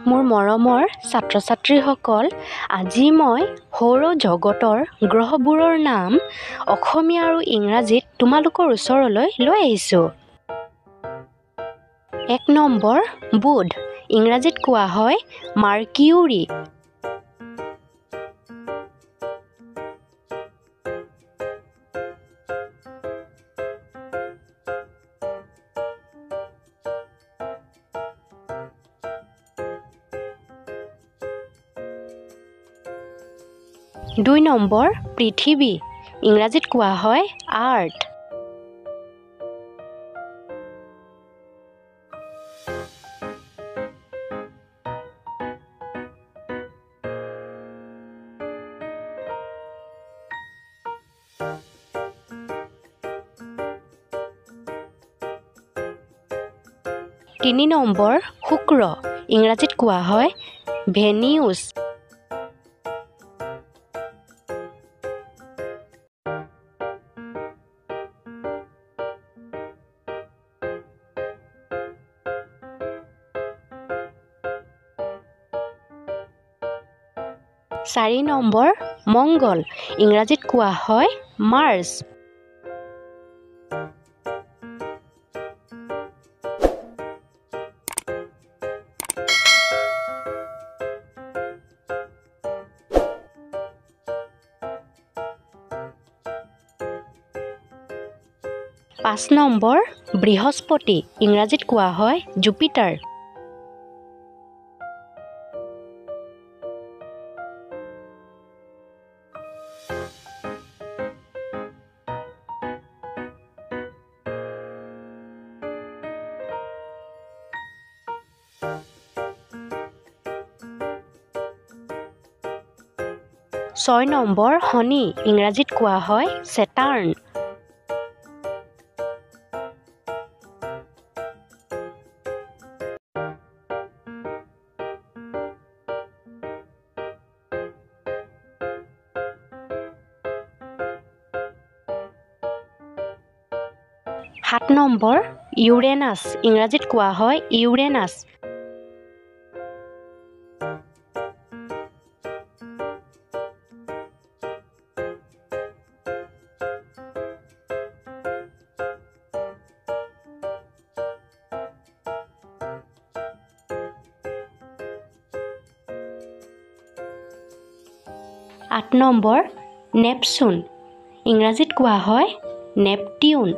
মোৰ মৰমৰ ছাত্ৰ ছাত্ৰীসকল, আজি মই সৌৰ জগতৰ গ্ৰহবোৰৰ নাম অসমীয়া আৰু ইংৰাজীত তোমালোকৰ ওচৰলৈ লৈ আহিছোঁ। 1 নম্বৰ বুধ, ইংৰাজীত কোৱা হয় মাৰ্কিউৰি। 2 নম্বৰ পৃথিৱী, ইংৰাজীত কোৱা হয় আৰ্থ। 3 নম্বৰ শুক্ৰ, ইংৰাজীত কোৱা হয় ভেনিউছ। 4 নম্বৰ মংগল, ইংৰাজীত কোৱা হয় মাৰ্চ। 5 নম্বৰ বৃহস্পতি, ইংৰাজীত কোৱা হয় জুপিটাৰ। 6 নম্বৰ শনি, ইংৰাজীত কোৱা হয় ছেটাৰ্ণ। 7 নম্বৰ ইউৰেনাছ, ইংৰাজীত কোৱা হয় ইউৰেনাছ। 8 নম্বৰ নেপচুন, ইংৰাজীত কোৱা হয় নেপটিউন।